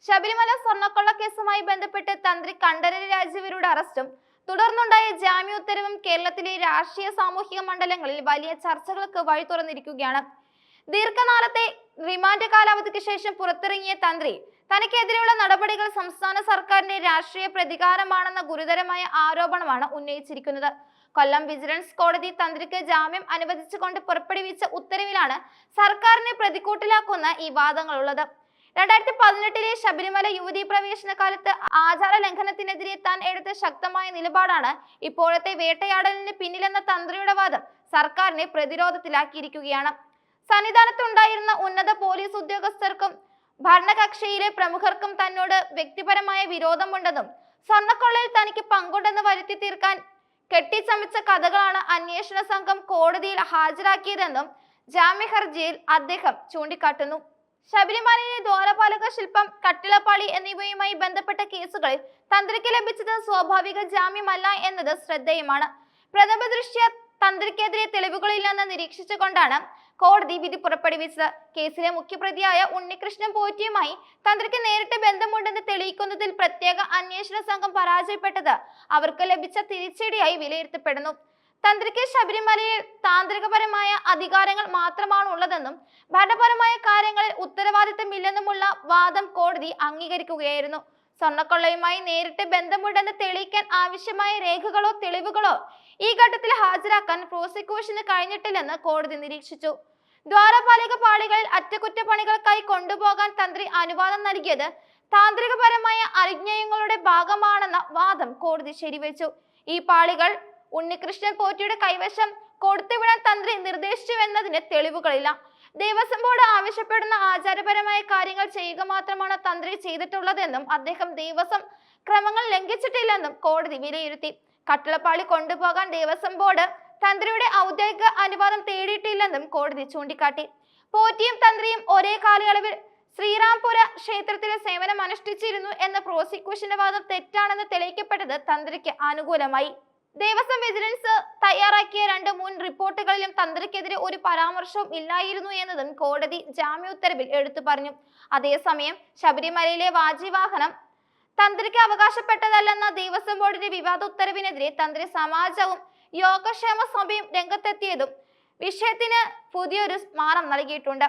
ശബരിമല സ്വർണ്ണക്കൊള്ള കേസുമായി ബന്ധപ്പെട്ട് തന്ത്രി കണ്ഠരര് രാജീവരുടെ അറസ്റ്റും തുടർന്നുണ്ടായ ജാമ്യ ഉത്തരവും കേരളത്തിലെ രാഷ്ട്രീയ സാമൂഹിക മണ്ഡലങ്ങളിൽ വലിയ ചർച്ചകൾക്ക് വഴി തുറന്നിരിക്കുകയാണ്. ദീർഘനാളത്തെ റിമാൻഡ് കാലാവധിക്ക് ശേഷം പുറത്തിറങ്ങിയ തന്ത്രി തനിക്കെതിരെയുള്ള നടപടികൾ സംസ്ഥാന സർക്കാരിന്റെ രാഷ്ട്രീയ പ്രതികാരമാണെന്ന ഗുരുതരമായ ആരോപണമാണ് ഉന്നയിച്ചിരിക്കുന്നത്. കൊല്ലം വിജിലൻസ് കോടതി തന്ത്രിക്ക് ജാമ്യം അനുവദിച്ചുകൊണ്ട് പുറപ്പെടുവിച്ച ഉത്തരവിലാണ് സർക്കാരിനെ പ്രതിക്കൂട്ടിലാക്കുന്ന ഈ വാദങ്ങളുള്ളത്. 2018 ശബരിമല യുവതീ പ്രവേശന കാലത്ത് ആചാര ലംഘനത്തിനെതിരെ താൻ എടുത്ത ശക്തമായ നിലപാടാണ് ഇപ്പോഴത്തെ വേട്ടയാടലിന് പിന്നിലെന്ന തന്ത്രിയുടെ വാദം സർക്കാരിനെ പ്രതിരോധത്തിലാക്കിയിരിക്കുകയാണ്. സന്നിധാനത്തുണ്ടായിരുന്ന ഉന്നത പോലീസ് ഉദ്യോഗസ്ഥർക്കും ഭരണകക്ഷിയിലെ പ്രമുഖർക്കും തന്നോട് വ്യക്തിപരമായ വിരോധമുണ്ടെന്നും സ്വർണ്ണക്കൊള്ളയിൽ തനിക്ക് പങ്കുണ്ടെന്ന് വരുത്തി തീർക്കാൻ കെട്ടിച്ചമച്ച കഥകളാണ് അന്വേഷണ സംഘം കോടതിയിൽ ഹാജരാക്കിയതെന്നും ജാമ്യ ഹർജിയിൽ അദ്ദേഹം ചൂണ്ടിക്കാട്ടുന്നു. ശബരിമലയിലെ ദ്വാരപാലക ശില്പം, കട്ടിളപ്പാളി എന്നിവയുമായി ബന്ധപ്പെട്ട കേസുകളിൽ തന്ത്രിക്ക് ലഭിച്ചത് സ്വാഭാവിക ജാമ്യമല്ല എന്നത് ശ്രദ്ധേയമാണ്. പ്രഥമ ദൃഷ്ട്യാ തന്ത്രിക്കെതിരെ തെളിവുകളില്ലെന്ന് നിരീക്ഷിച്ചുകൊണ്ടാണ് കോടതി വിധി പുറപ്പെടുവിച്ചത്. കേസിലെ മുഖ്യപ്രതിയായ ഉണ്ണികൃഷ്ണൻ പോറ്റിയുമായി തന്ത്രിക്ക് നേരിട്ട് ബന്ധമുണ്ടെന്ന് തെളിയിക്കുന്നതിൽ പ്രത്യേക അന്വേഷണ സംഘം പരാജയപ്പെട്ടത് അവർക്ക് ലഭിച്ച തിരിച്ചടിയായി വിലയിരുത്തപ്പെടുന്നു. തന്ത്രിക്ക് ശബരിമലയിൽ താന്ത്രികപരമായ അധികാരങ്ങൾ മാത്രമാണ് ഉള്ളതെന്നും ഭരണപരമായ കാര്യങ്ങളിൽ ഉത്തരവാദിത്തമില്ലെന്നുമുള്ള വാദം കോടതി അംഗീകരിക്കുകയായിരുന്നു. സ്വർണ്ണക്കൊള്ളയുമായി നേരിട്ട് ബന്ധമുണ്ടെന്ന് തെളിയിക്കാൻ ആവശ്യമായ രേഖകളോ തെളിവുകളോ ഈ ഘട്ടത്തിൽ ഹാജരാക്കാൻ പ്രോസിക്യൂഷന് കഴിഞ്ഞിട്ടില്ലെന്ന് കോടതി നിരീക്ഷിച്ചു. ദ്വാരപാലിക പാളികളിൽ അറ്റകുറ്റപ്പണികൾക്കായി കൊണ്ടുപോകാൻ തന്ത്രി അനുവാദം നൽകിയത് താന്ത്രികപരമായ അനുജ്ഞയങ്ങളുടെ ഭാഗമാണെന്ന വാദം കോടതി ശരിവെച്ചു. ഈ പാളികൾ ഉണ്ണികൃഷ്ണൻ പോറ്റിയുടെ കൈവശം കൊടുത്തുവിടാൻ തന്ത്രി നിർദ്ദേശിച്ചുവെന്നതിന് തെളിവുകളില്ല. ദേവസ്വം ബോർഡ് ആവശ്യപ്പെടുന്ന ആചാരപരമായ കാര്യങ്ങൾ ചെയ്യുക മാത്രമാണ് തന്ത്രി ചെയ്തിട്ടുള്ളതെന്നും അദ്ദേഹം ദേവസ്വം ക്രമങ്ങൾ ലംഘിച്ചിട്ടില്ലെന്നും കോടതി വിലയിരുത്തി. കട്ടിളപ്പാളി കൊണ്ടുപോകാൻ ദേവസ്വം ബോർഡ് തന്ത്രിയുടെ ഔദ്യോഗിക അനുവാദം തേടിയിട്ടില്ലെന്നും കോടതി ചൂണ്ടിക്കാട്ടി. പോറ്റിയും തന്ത്രിയും ഒരേ കാലയളവിൽ ശ്രീരാംപുര ക്ഷേത്രത്തിലെ സേവനം അനുഷ്ഠിച്ചിരുന്നു എന്ന പ്രോസിക്യൂഷന്റെ വാദം തെറ്റാണെന്ന് തെളിയിക്കപ്പെട്ടത് തന്ത്രിക്ക് അനുകൂലമായി. ദേവസ്വം വിജിലൻസ് തയ്യാറാക്കിയ 2 മുൻ റിപ്പോർട്ടുകളിലും തന്ത്രിക്കെതിരെ ഒരു പരാമർശവും ഇല്ലായിരുന്നു എന്നതും കോടതി ജാമ്യ ഉത്തരവിൽ എടുത്തു പറഞ്ഞു. അതേസമയം ശബരിമലയിലെ വാജിവാഹനം തന്ത്രിക്ക് അവകാശപ്പെട്ടതല്ലെന്ന ദേവസ്വം ബോർഡിന്റെ വിവാദ ഉത്തരവിനെതിരെ തന്ത്രി സമാജവും യോഗക്ഷേമ സഭയും രംഗത്തെത്തിയതും വിഷയത്തിന് പുതിയൊരു മാനം നൽകിയിട്ടുണ്ട്.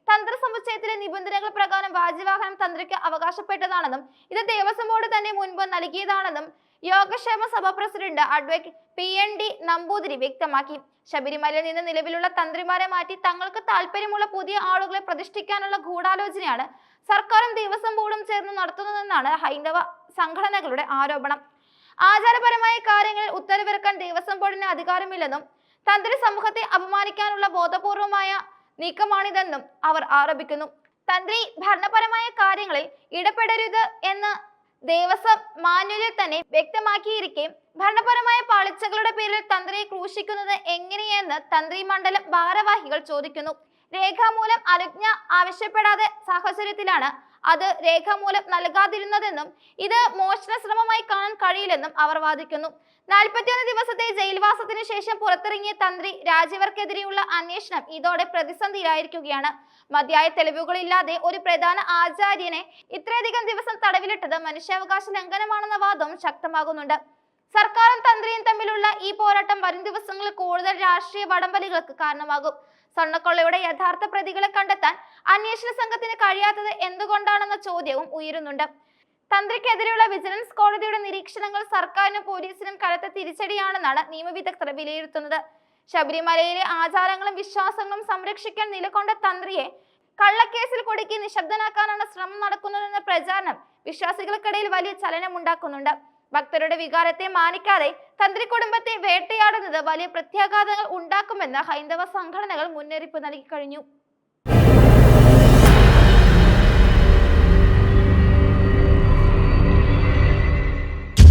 തന്ത്ര സമുച്ചയത്തിലെ നിബന്ധനകൾ പ്രകാരം വാജിവാഹനം തന്ത്രിക്ക് അവകാശപ്പെട്ടതാണെന്നും ഇത് ദേവസ്വം ബോർഡ് തന്നെ മുൻപ് നൽകിയതാണെന്നും യോഗക്ഷേമ സഭ പ്രസിഡന്റ് അഡ്വക്കേറ്റ് PND നമ്പൂതിരി വ്യക്തമാക്കി. ശബരിമലയിൽ നിന്ന് നിലവിലുള്ള തന്ത്രിമാരെ മാറ്റി തങ്ങൾക്ക് താല്പര്യമുള്ള പുതിയ ആളുകളെ പ്രതിഷ്ഠിക്കാനുള്ള ഗൂഢാലോചനയാണ് സർക്കാരും ദേവസ്വം ബോർഡും ചേർന്ന് നടത്തുന്നതെന്നാണ് ഹൈന്ദവ സംഘടനകളുടെ ആരോപണം. ആചാരപരമായ കാര്യങ്ങളിൽ ഉത്തരവിറക്കാൻ ദേവസ്വം ബോർഡിന് അധികാരമില്ലെന്നും തന്ത്രി സമൂഹത്തെ അപമാനിക്കാനുള്ള ബോധപൂർവമായ നീക്കമാണിതെന്നും അവർ ആരോപിക്കുന്നു. തന്ത്രി ഭരണപരമായ കാര്യങ്ങളിൽ ഇടപെടരുത് എന്ന് ദേവസ്വം മാനുവലിൽ തന്നെ വ്യക്തമാക്കിയിരിക്കെ ഭരണപരമായ പാളിച്ചകളുടെ പേരിൽ തന്ത്രിയെ ക്രൂശിക്കുന്നത് എങ്ങനെയെന്ന് തന്ത്രി മണ്ഡലം ഭാരവാഹികൾ ചോദിക്കുന്നു. രേഖാമൂലം അനുജ്ഞ ആവശ്യപ്പെടാതെ സാഹചര്യത്തിലാണ് അത് രേഖാമൂലം നൽകാതിരുന്നതെന്നും ഇത് മോഷണ ശ്രമമായി കാണാൻ കഴിയില്ലെന്നും അവർ വാദിക്കുന്നു. 41 ദിവസത്തെ ജയിൽവാസത്തിന് ശേഷം പുറത്തിറങ്ങിയ തന്ത്രി രാജീവർക്കെതിരെയുള്ള അന്വേഷണം ഇതോടെ പ്രതിസന്ധിയിലായിരിക്കുകയാണ്. മതിയായ തെളിവുകളില്ലാതെ ഒരു പ്രധാന ആചാര്യനെ ഇത്രയധികം ദിവസം തടവിലിട്ടത് മനുഷ്യാവകാശ ലംഘനമാണെന്ന വാദവും ശക്തമാകുന്നുണ്ട്. സർക്കാരും തന്ത്രിയും തമ്മിലുള്ള ഈ പോരാട്ടം വരും ദിവസങ്ങളിൽ കൂടുതൽ രാഷ്ട്രീയ വടംവലികൾക്ക് കാരണമാകും. സ്വർണ്ണക്കൊള്ളയുടെ യഥാർത്ഥ പ്രതികളെ കണ്ടെത്താൻ അന്വേഷണ സംഘത്തിന് കഴിയാത്തത് എന്തുകൊണ്ടാണെന്ന ചോദ്യവും ഉയരുന്നുണ്ട്. തന്ത്രിക്കെതിരെയുള്ള വിജിലൻസ് കോടതിയുടെ നിരീക്ഷണങ്ങൾ സർക്കാരിനും പോലീസിനും കടുത്ത തിരിച്ചടിയാണെന്നാണ് നിയമവിദഗ്ധർ വിലയിരുത്തുന്നത്. ശബരിമലയിലെ ആചാരങ്ങളും വിശ്വാസങ്ങളും സംരക്ഷിക്കാൻ നിലകൊണ്ട തന്ത്രിയെ കള്ളക്കേസിൽ കുടുക്കി നിശബ്ദനാക്കാനാണ് ശ്രമം നടക്കുന്നതെന്ന പ്രചാരണം വിശ്വാസികൾക്കിടയിൽ വലിയ ചലനമുണ്ടാക്കുന്നുണ്ട്. ഭക്തരുടെ വികാരത്തെ മാനിക്കാതെ തന്ത്രി കുടുംബത്തെ വേട്ടയാടുന്നത് വലിയ പ്രത്യാഘാതങ്ങൾ ഉണ്ടാക്കുമെന്ന് ഹൈന്ദവ സംഘടനകൾ മുന്നറിയിപ്പ് നൽകി കഴിഞ്ഞു.